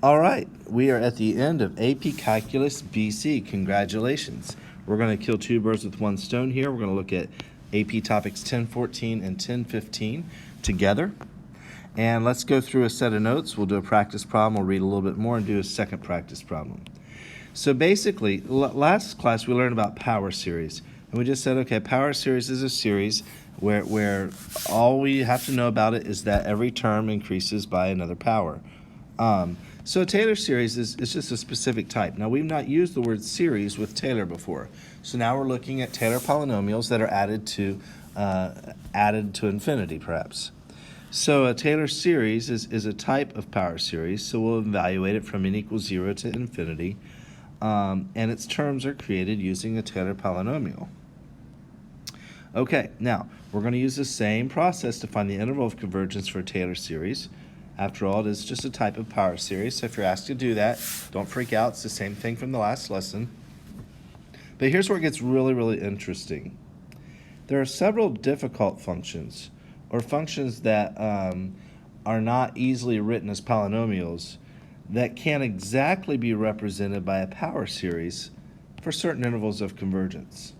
All right, we are at the end of AP Calculus BC. Congratulations. We're going to kill two birds with one stone here. We're going to look at AP topics 1014 and 1015 together. And let's go through a set of notes. We'll do a practice problem. We'll read a little bit more and do a second practice problem. So basically, last class we learned about power series. And we just said, okay, power series is a series where all we have to know about it is that every term increases by another power. So a Taylor series is just a specific type. Now, we've not used the word series with Taylor before. So now we're looking at Taylor polynomials that are added to infinity, perhaps. So a Taylor series is a type of power series, so we'll evaluate it from n equals 0 to infinity, and its terms are created using a Taylor polynomial. Okay, now, we're going to use the same process to find the interval of convergence for a Taylor series. After all, it is just a type of power series, so if you're asked to do that, don't freak out. It's the same thing from the last lesson. But here's where it gets really, really interesting. There are several difficult functions, or functions that are not easily written as polynomials, that can't exactly be represented by a power series for certain intervals of convergence.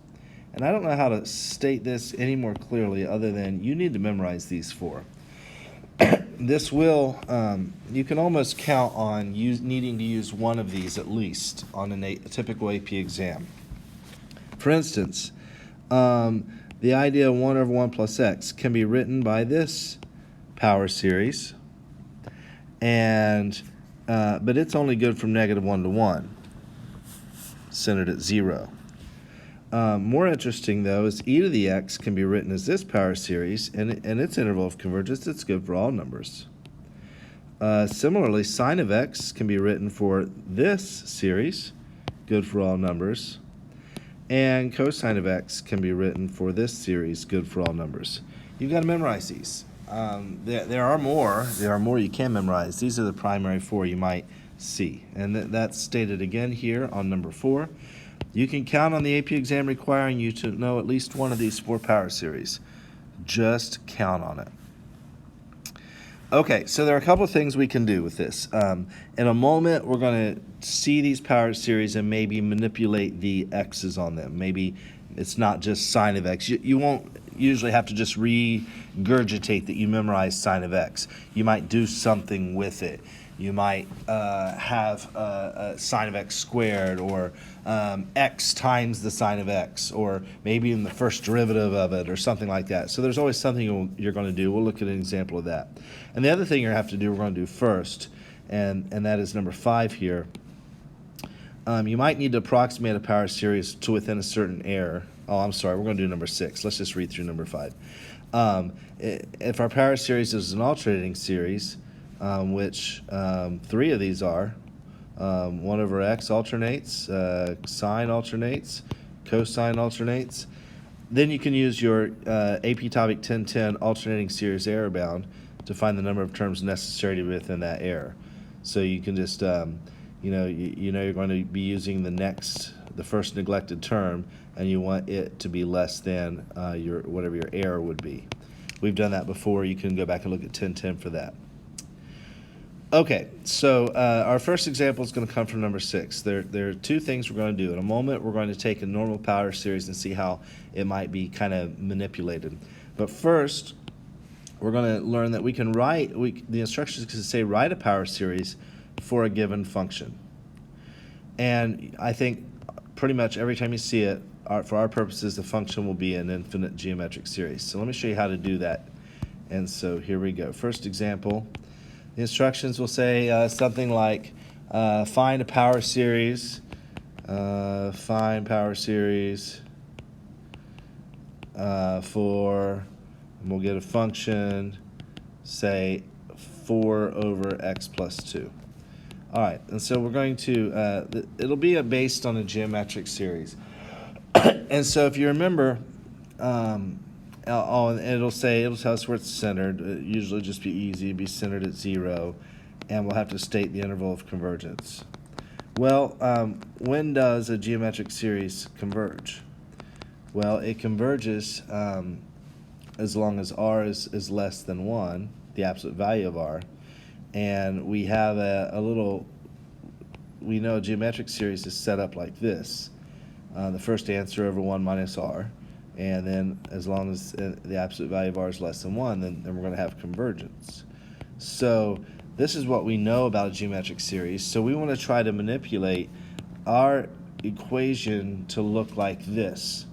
And I don't know how to state this any more clearly other than you need to memorize these four. This will, you can almost count on needing to use one of these at least on a typical AP exam. For instance, the idea 1 over 1 plus x can be written by this power series, and but it's only good from -1 to 1, centered at 0. More interesting, though, is e to the x can be written as this power series, and its interval of convergence, it's good for all numbers. Similarly, sine of x can be written for this series, good for all numbers. And cosine of x can be written for this series, good for all numbers. You've got to memorize these. There are more you can memorize. These are the primary four you might see. And that's stated again here on number 4. You can count on the AP exam requiring you to know at least one of these 4 power series. Just count on it. Okay, so there are a couple of things we can do with this. In a moment, we're going to see these power series and maybe manipulate the x's on them. Maybe it's not just sine of x. You won't usually have to just regurgitate that you memorize sine of x. You might do something with it. You might have sine of x squared, or x times the sine of x, or maybe in the first derivative of it, or something like that. So there's always something you're going to do. We'll look at an example of that. And the other thing you have to do, we're going to do first, and that is number 5 here. You might need to approximate a power series to within a certain error. Oh, I'm sorry, we're going to do number 6. Let's just read through number 5. If our power series is an alternating series, which 3 of these are, 1 over x alternates, sine alternates, cosine alternates, then you can use your AP topic 1010 alternating series error bound to find the number of terms necessary to be within that error. So you can just, you know you're going to be using the first neglected term, and you want it to be less than whatever your error would be. We've done that before. You can go back and look at 1010 for that. Okay, so our first example is going to come from number 6. There are 2 things we're going to do. In a moment, we're going to take a normal power series and see how it might be kind of manipulated. But first, we're going to learn that we can write, the instructions can say write a power series for a given function. And I think pretty much every time you see it, for our purposes, the function will be an infinite geometric series. So let me show you how to do that. And so here we go. First example. The instructions will say something like find a power series, find power series for, and we'll get a function, say 4 over x plus 2. All right, and so we're going to, it'll be based on a geometric series. And so if you remember, it'll tell us where it's centered. It usually just be easy, it'd be centered at 0, and we'll have to state the interval of convergence. Well, when does a geometric series converge? Well, it converges as long as r is less than 1, the absolute value of r, and we have we know a geometric series is set up like this. The first answer over 1 minus r, and then as long as the absolute value of r is less than 1, then we're going to have convergence. So this is what we know about a geometric series. So we want to try to manipulate our equation to look like this.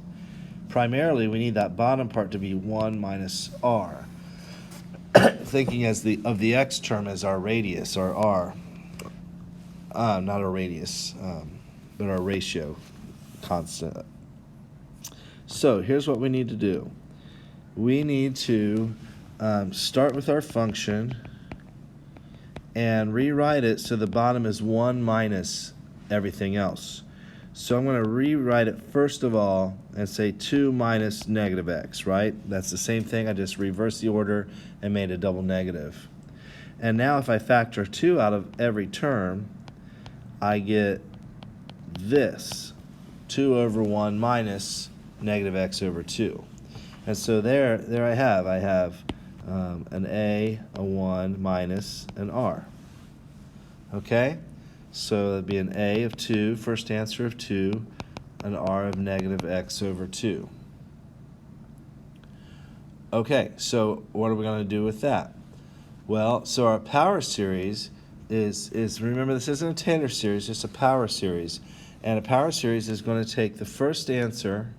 Primarily, we need that bottom part to be 1 minus r, thinking of the x term as our radius, or r. Not our radius, but our ratio constant. So here's what we need to do. We need to start with our function and rewrite it so the bottom is 1 minus everything else. So I'm going to rewrite it first of all and say 2 minus negative x, right? That's the same thing. I just reversed the order and made a double negative. And now if I factor 2 out of every term, I get this, 2 over 1 minus negative x over 2. And so there I have an a 1 minus an r. Okay? So that'd be an a of 2, first answer of 2, an r of negative x over 2. Okay, so what are we going to do with that? Well, so our power series is remember, this isn't a Taylor series, it's a power series. And a power series is going to take the first answer,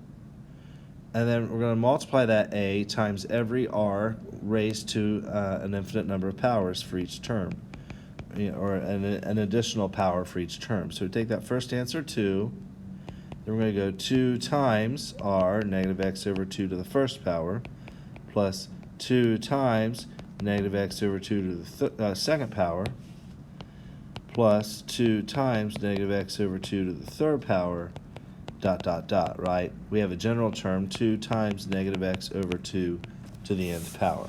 and then we're going to multiply that a times every r raised to an infinite number of powers for each term, or an additional power for each term. So we take that first answer, 2, then we're going to go 2 times r, negative x over 2 to the first power, plus 2 times negative x over 2 to the second power, plus 2 times negative x over 2 to the third power, dot, dot, dot, right? We have a general term, 2 times negative x over 2 to the nth power.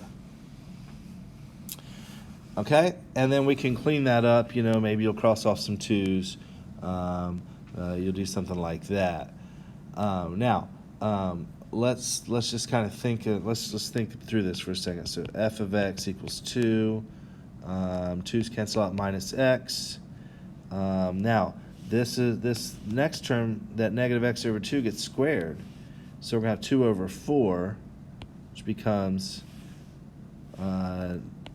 Okay? And then we can clean that up. You know, maybe you'll cross off some 2's. You'll do something like that. Now, let's just kind of think, let's just think through this for a second. So f of x equals 2. 2's cancel out, minus x. Now, this next term, that negative x over 2 gets squared. So we're going to have 2 over 4, which becomes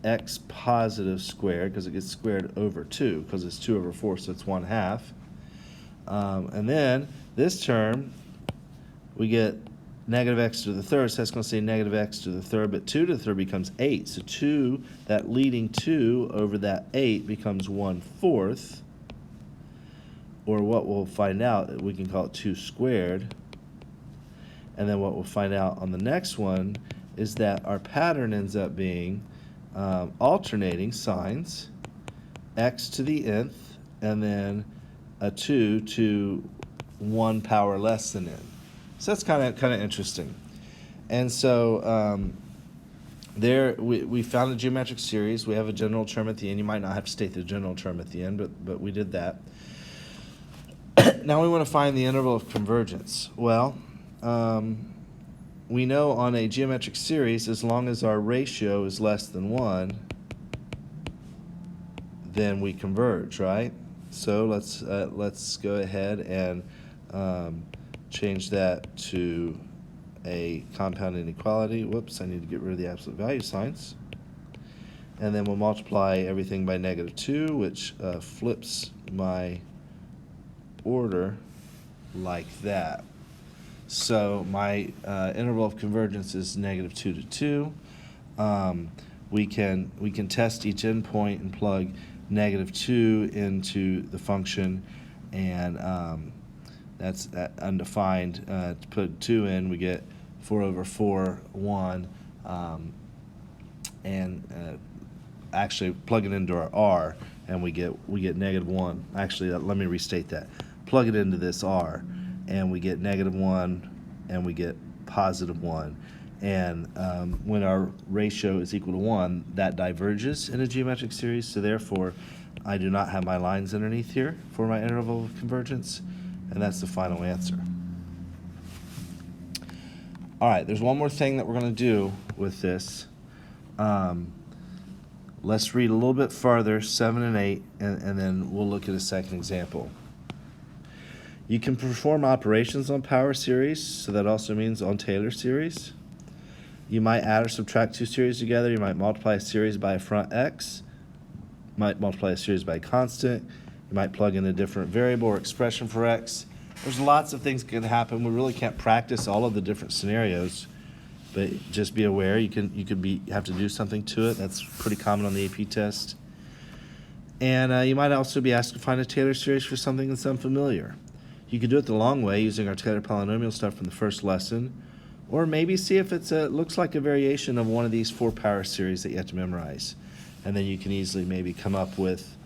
x positive squared, because it gets squared over 2, because it's 2 over 4, so it's 1/2. And then this term, we get negative x to the third, so that's going to say negative x to the third, but 2 to the third becomes 8. So 2, that leading 2 over that 8 becomes 1/4, or what we'll find out, we can call it 2 squared. And then what we'll find out on the next one is that our pattern ends up being alternating signs, x to the nth, and then a 2 to 1 power less than n. So that's kind of interesting. And so there we found a geometric series. We have a general term at the end. You might not have to state the general term at the end, but we did that. Now we want to find the interval of convergence. Well, we know on a geometric series, as long as our ratio is less than 1, then we converge, right? So let's go ahead and change that to a compound inequality. Whoops, I need to get rid of the absolute value signs. And then we'll multiply everything by -2, which flips my order like that. So my interval of convergence is -2 to 2. We can test each endpoint and plug -2 into the function, and that's undefined. To put 2 in, we get 4 over 4, 1, and actually plug it into our r, and we get -1. Actually, let me restate that. Plug it into this r, and we get -1, and we get +1. And when our ratio is equal to 1, that diverges in a geometric series, so therefore I do not have my lines underneath here for my interval of convergence, and that's the final answer. All right, there's one more thing that we're going to do with this. Let's read a little bit farther, 7 and 8, and then we'll look at a second example. You can perform operations on power series, so that also means on Taylor series. You might add or subtract two series together. You might multiply a series by a front x. You might multiply a series by a constant. You might plug in a different variable or expression for x. There's lots of things that can happen. We really can't practice all of the different scenarios, but just be aware you could have to do something to it. That's pretty common on the AP test. And you might also be asked to find a Taylor series for something that's unfamiliar. You could do it the long way using our Taylor polynomial stuff from the first lesson, or maybe see if it looks like a variation of one of these 4 power series that you have to memorize. And then you can easily maybe come up with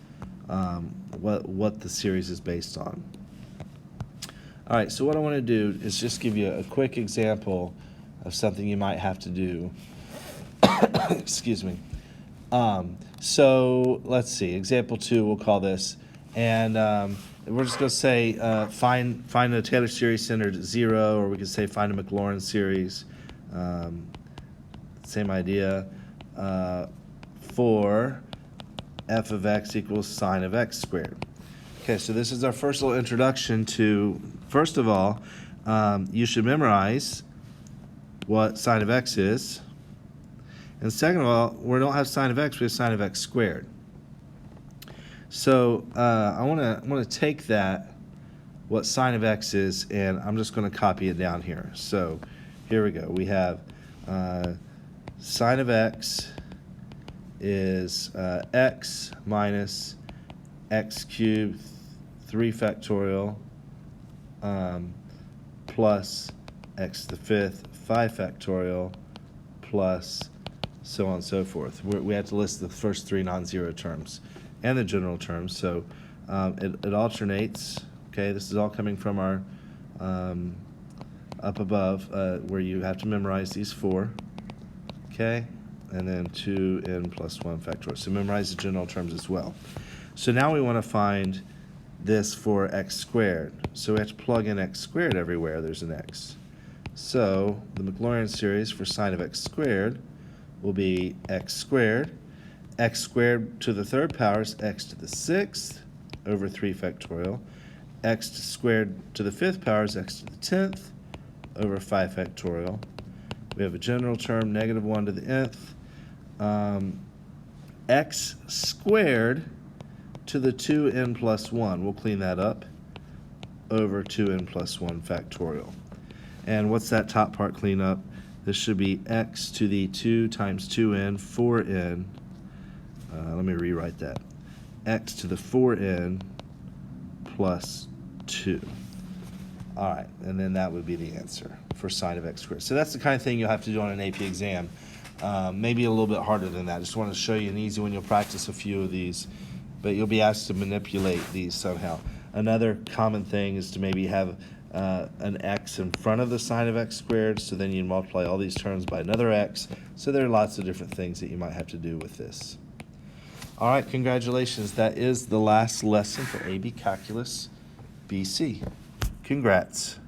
what the series is based on. All right, so what I want to do is just give you a quick example of something you might have to do. Excuse me. So let's see, example 2, we'll call this. And we're just going to say find a Taylor series centered at 0, or we could say find a Maclaurin series. Same idea. For f of x equals sine of x squared. Okay, so this is our first little introduction to, first of all, you should memorize what sine of x is. And second of all, we don't have sine of x, we have sine of x squared. So I want to take that, what sine of x is, and I'm just going to copy it down here. So here we go. We have sine of x is x minus x cubed 3 factorial plus x to the 5th 5 factorial plus so on and so forth. We have to list the first 3 non-zero terms and the general terms. So it alternates. Okay, this is all coming from our up above where you have to memorize these 4. Okay, and then 2n plus 1 factorial. So memorize the general terms as well. So now we want to find this for x squared. So we have to plug in x squared everywhere there's an x. So the Maclaurin series for sine of x squared will be x squared to the 3rd power is x to the 6th over 3 factorial. X squared to the 5th power is x to the 10th over 5 factorial. We have a general term, negative 1 to the nth. X squared to the 2n plus 1. We'll clean that up. Over 2n plus 1 factorial. And what's that top part clean up? This should be x to the 2 times 2n, 4n. Let me rewrite that. X to the 4n plus 2. All right, and then that would be the answer for sine of x squared. So that's the kind of thing you'll have to do on an AP exam. Maybe a little bit harder than that. Just want to show you an easy one. You'll practice a few of these, but you'll be asked to manipulate these somehow. Another common thing is to maybe have an x in front of the sine of x squared, so then you multiply all these terms by another x. So there are lots of different things that you might have to do with this. All right, congratulations. That is the last lesson for AB Calculus BC. Congrats.